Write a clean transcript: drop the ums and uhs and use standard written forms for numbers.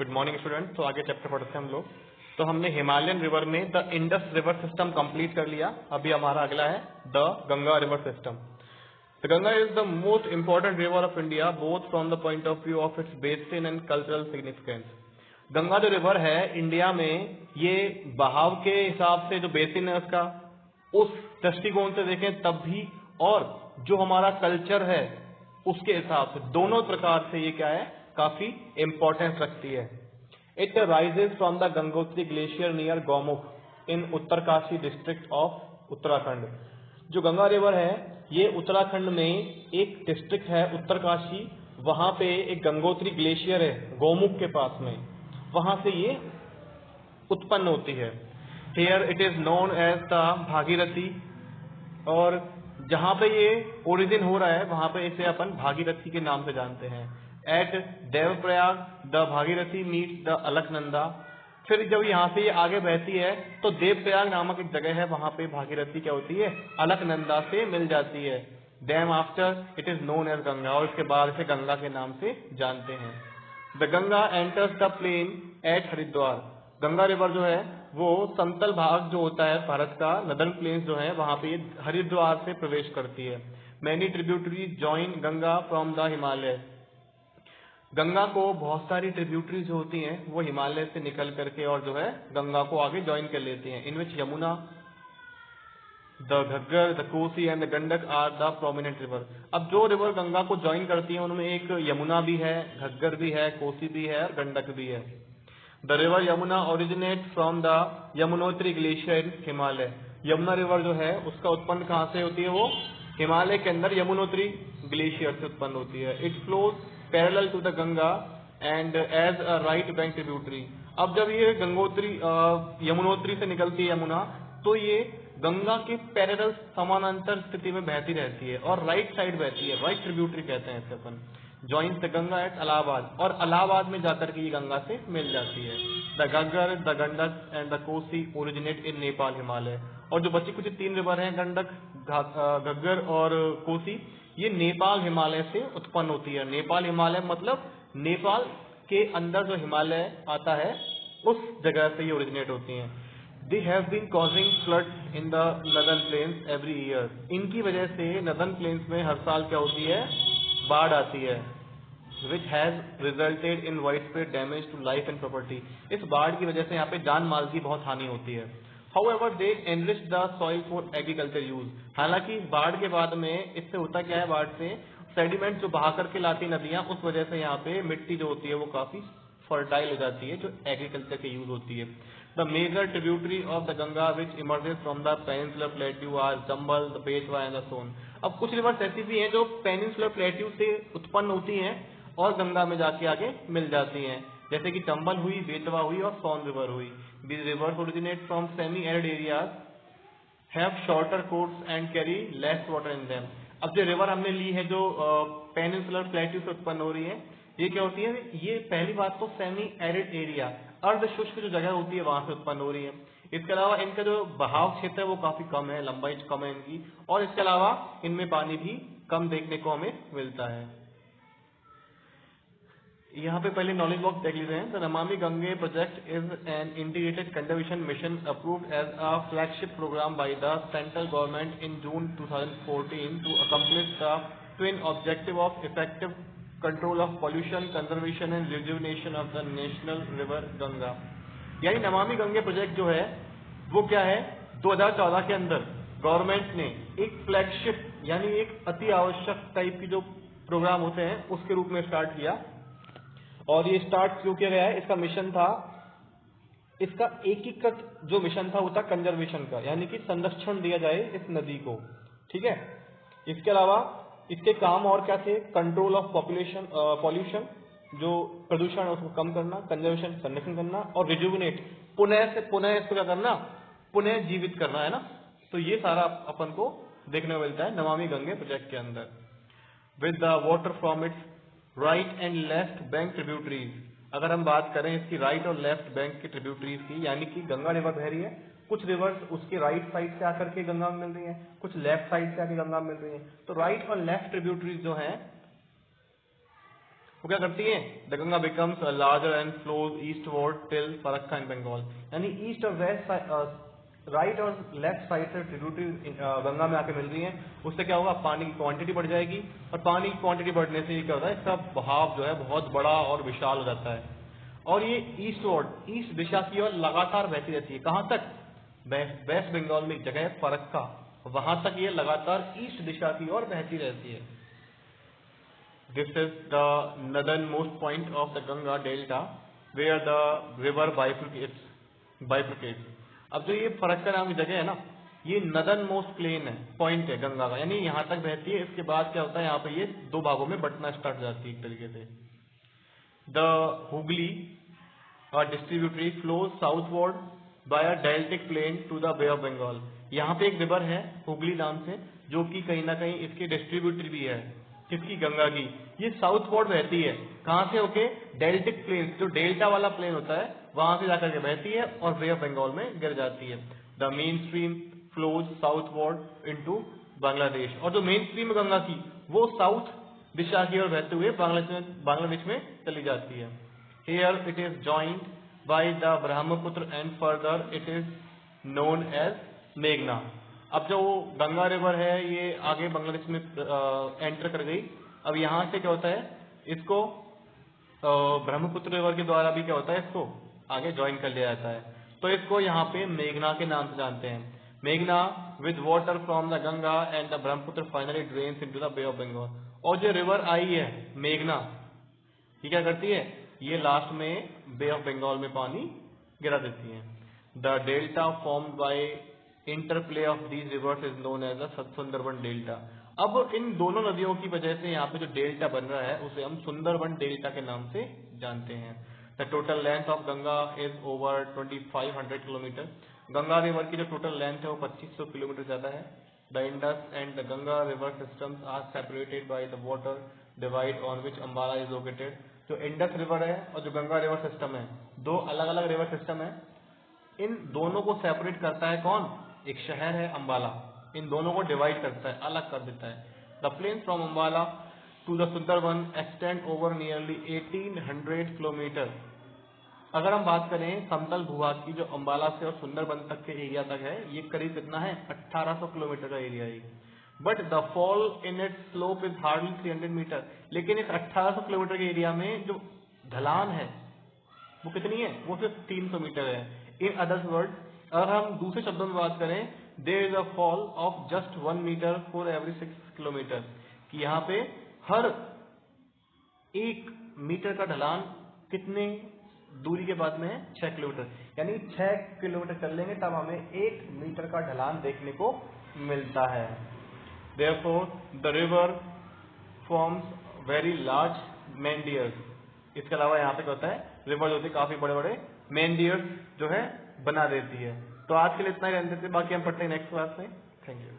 Good morning student. तो आगे chapter पढ़ते हैं हम लोग। तो हमने हिमालयन रिवर में the Indus river system complete कर लिया। अभी हमारा अगला है the Ganga river system. The Ganga is the most important river of India both from the point of view of its basin and cultural significance. Ganga जो रिवर है India में, ये बहाव के हिसाब से जो बेसिन है उसका, उस दृष्टिकोण से देखें तब भी, और जो हमारा कल्चर है उसके हिसाब से, दोनों प्रकार से ये क्या है, काफी इंपॉर्टेंस रखती है। It rises from the Gangotri glacier near Gaumukh in Uttarkashi district of Uttarakhand. जो गंगा रिवर है ये उत्तराखंड में एक डिस्ट्रिक्ट है उत्तरकाशी, वहां पे एक गंगोत्री ग्लेशियर है गौमुख के पास में, वहां से ये उत्पन्न होती है। Here it is known as the Bhagirathi, और जहां पे ये ओरिजिन हो रहा है वहां पे इसे अपन भागीरथी के नाम से जानते हैं। At Devprayag the Bhagirathi meets the Alaknanda. फिर जब यहाँ से ये आगे बहती है तो देवप्रयाग नामक एक जगह है, वहां पे भागीरथी क्या होती है, अलकनंदा से मिल जाती है। Then after it is known as Ganga, और इसके बाद इसे गंगा के नाम से जानते हैं। The Ganga enters the plain at Haridwar. Ganga river जो है वो समतल भाग जो होता है भारत का, नदर्न प्लेन्स जो है, वहां पे ये हरिद्वार से प्रवेश करती है। Many tributaries join Ganga from the Himalaya. Ganga को बहुत सारी ट्रिब्यूटरीज जो होती हैं वो हिमालय से निकल करके और जो है गंगा को आगे ज्वाइन कर लेती हैं। In which Yamuna, the Ghaggar, the Kosi and the Gandak are the prominent river. अब जो रिवर गंगा को ज्वाइन करती है उनमें एक यमुना भी है, घग्गर भी है, कोसी भी है और गंडक भी है। The river Yamuna originate from the Yamunotri glacier in Himalaya. Yamuna river जो है उसका उत्पन्न कहाँ से होती है, वो हिमालय के अंदर यमुनोत्री ग्लेशियर से उत्पन्न होती है। It flows parallel to the Ganga and as a right bank tributary. अब जब ये गंगोत्री यमुनोत्री से निकलती है यमुना, तो ये गंगा के पैरेलल समानांतर स्थिति में बहती रहती है और राइट साइड बहती है, राइट ट्रिब्यूटरी कहते हैं इसे अपन। Joins the Ganga at Allahabad, और इलाहाबाद में जाकर के ये गंगा से मिल जाती है। The Gaggar, the Gandak and the Kosi originate in Nepal Himalaya. और जो बची कुछ तीन रिवर हैं, गंडक, गग्गर और कोसी, ये नेपाल हिमालय से उत्पन्न होती है। नेपाल हिमालय मतलब नेपाल के अंदर जो हिमालय आता है उस जगह से ये ओरिजिनेट होती हैं। They have been causing floods in the northern plains every year. इनकी वजह से नदर्न प्लेन्स में हर साल क्या होती है, बाढ़ आती है। Which has resulted in widespread damage to life and property. इस बाढ़ की वजह से यहाँ पे जान माल की बहुत हानि होती है। However, they enrich the soil for agriculture use. हालांकि बाढ़ के बाद में इससे होता क्या है, बाढ़ से सेडिमेंट जो बहा करके लाती नदियां, उस वजह से यहाँ पे मिट्टी जो होती है वो काफी फर्टाइल हो जाती है, जो एग्रीकल्चर के यूज होती है। The major tributary of the Ganga which emerges from the peninsular plateau are Chambal, the Peshwa and the Son. अब कुछ रिवर्स ऐसी भी हैं जो पेनिनसुलर प्लेट्यू से उत्पन्न होती हैं और गंगा में जाके आगे मिल जाती हैं, जैसे कि चंबल हुई, बेतवा हुई और सोन रिवर हुई। These rivers originate from semi-arid areas, have shorter course and carry less water in them. अब जो रिवर हमने ली है जो पेनिनसुलर प्लेट्यू से उत्पन्न हो रही है, ये क्या होती है, ये पहली बात तो सेमी एरिड एरिया, अर्ध शुष्क जो जगह होती है वहां से उत्पन्न हो रही है। इसके अलावा इनका जो बहाव क्षेत्र है वो काफी कम है, लंबाई कम है इनकी, और इसके अलावा इनमें पानी भी कम देखने को हमें मिलता है। यहाँ पे पहले नॉलेज बॉक्स देख लेते हैं। The Namami Gange project is an integrated conservation mission approved as a flagship programme by the central government in June 2014 to accomplish the twin objective of effective control of pollution, conservation and rejuvenation of the national river Ganga. यानी Namami Gange project जो है वो क्या है, 2014 के अंदर government ने एक फ्लैगशिप यानी एक अति आवश्यक टाइप की जो प्रोग्राम होते हैं उसके रूप में स्टार्ट किया। और ये स्टार्ट क्यों किया गया है, इसका मिशन था, इसका एकीकृत जो मिशन था वो था कंजर्वेशन का, यानी कि संरक्षण दिया जाए इस नदी को, ठीक है। इसके अलावा इसके काम और क्या थे, कंट्रोल ऑफ पॉपुलेशन पॉल्यूशन, जो प्रदूषण है उसको कम करना, कंजर्वेशन संरक्षण करना, और रिजुविनेट पुनः इसको क्या करना, पुनः जीवित करना, है ना। तो ये सारा अपन को देखने को मिलता है नमामि गंगे प्रोजेक्ट के अंदर। With the water from its right and left bank tributaries. अगर हम बात करें इसकी राइट और लेफ्ट बैंक की ट्रिब्यूटरीज की, यानी कि गंगा रिवर बह रही है, कुछ रिवर्स उसके राइट साइड से आकर के गंगा में मिल रही हैं, कुछ लेफ्ट साइड से आकर गंगा में मिल रही हैं। तो राइट और लेफ्ट ट्रिब्यूटरीज जो हैं वो क्या करती है, the Ganga becomes larger and flows eastward till Farakka in Bengal, यानी ईस्ट और वेस्ट राइट और लेफ्ट साइड से ट्रिब्यूटरी गंगा में आके मिल रही हैं, उससे क्या होगा, पानी की क्वांटिटी बढ़ जाएगी, और पानी की क्वांटिटी बढ़ने से क्या होता है, इसका बहाव जो है बहुत बड़ा और विशाल हो जाता है, और ये ईस्टवर्ड, ईस्ट दिशा की ओर लगातार बहती रहती है। कहाँ तक, वेस्ट बंगाल में एक जगह है फरक्का, वहां तक ये लगातार ईस्ट दिशा की ओर बहती रहती है। This is the northernmost point of the Ganga Delta where the river bifurcates. अब जो ये फरक्का नाम की जगह है ना, ये नदर्न मोस्ट प्लेन है, पॉइंट है गंगा का, यानी यहाँ तक बहती है, इसके बाद क्या होता है, यहाँ पे ये दो भागों में बंटना स्टार्ट हो जाती है एक तरीके से। The Hooghly distributary flows southward by a deltaic plain to the Bay of Bengal. यहाँ पे एक रिवर है हुगली नाम से, जो कि कहीं ना कहीं इसकी डिस्ट्रीब्यूटरी भी है, किसकी, गंगा की। ये साउथवर्ड बहती है, कहाँ से होके, डेल्टिक प्लेन, जो डेल्टा वाला प्लेन होता है वहां से जाकर के बहती है और बे ऑफ बंगाल में गिर जाती है। The main stream flows southward into Bangladesh, और जो मेन स्ट्रीम है गंगा की वो साउथ दिशा की ओर बहते हुए बांग्लादेश में चली जाती है। Here it is joined by the Brahmaputra and further it is known as मेघना। अब जो गंगा रिवर है ये आगे बांग्लादेश में एंटर कर गई। अब यहाँ से क्या होता है, इसको ब्रह्मपुत्र रिवर के द्वारा भी क्या होता है, इसको आगे ज्वाइन कर लिया जाता है, तो इसको यहाँ पे मेघना के नाम से जानते हैं। मेघना with water from the Ganga and the Brahmaputra finally drains into the Bay of Bengal. और जो रिवर आई है मेघना, ये क्या करती है, ये लास्ट में बे ऑफ बंगाल में पानी गिरा देती है। The delta formed by interplay of these rivers is known as the Sundarban delta. अब इन दोनों नदियों की वजह से यहाँ पे जो डेल्टा बन रहा है उसे हम सुंदरबन डेल्टा के नाम से जानते हैं। The total length of Ganga is over 2500 kilometre. Ganga river की जो टोटल लेंथ है वो 2500 किलोमीटर ज्यादा है। The Indus and the Ganga river systems are separated by the water divide on which Ambala is located. जो इंडस रिवर है और जो गंगा रिवर सिस्टम है, दो अलग अलग रिवर सिस्टम है, इन दोनों को सेपरेट करता है कौन, एक शहर है अंबाला, इन दोनों को डिवाइड करता है, अलग कर देता है। The plain from Ambala to the Sundarban extend over nearly 1800 kilometres. अगर हम बात करें समतल भूभाग की, जो अंबाला से और सुंदरबन तक के एरिया तक है, ये करीब कितना है, 1800 किलोमीटर का एरिया है। But the fall in it slope is hardly 300 metres. लेकिन इस 1800 किलोमीटर के एरिया में जो ढलान है वो कितनी है, वो सिर्फ 300 मीटर है। इन अदर्स वर्ड, अगर हम दूसरे शब्दों में बात करें, there is a fall of just 1 metre for every 6 kilometres, कि यहाँ पे हर 1 मीटर का ढलान कितने दूरी के बाद में है, 6 किलोमीटर, यानी 6 किलोमीटर चल लेंगे तब हमें 1 मीटर का ढलान देखने को मिलता है। Therefore, the river forms very large meanders. इसके अलावा यहाँ पे क्या होता है, रिवर जो होती है काफी बड़े बड़े meanders जो है बना देती है। तो आज के लिए इतना ही रहने देते हैं, बाकी हम पढ़ते हैं नेक्स्ट क्लास में। Thank you.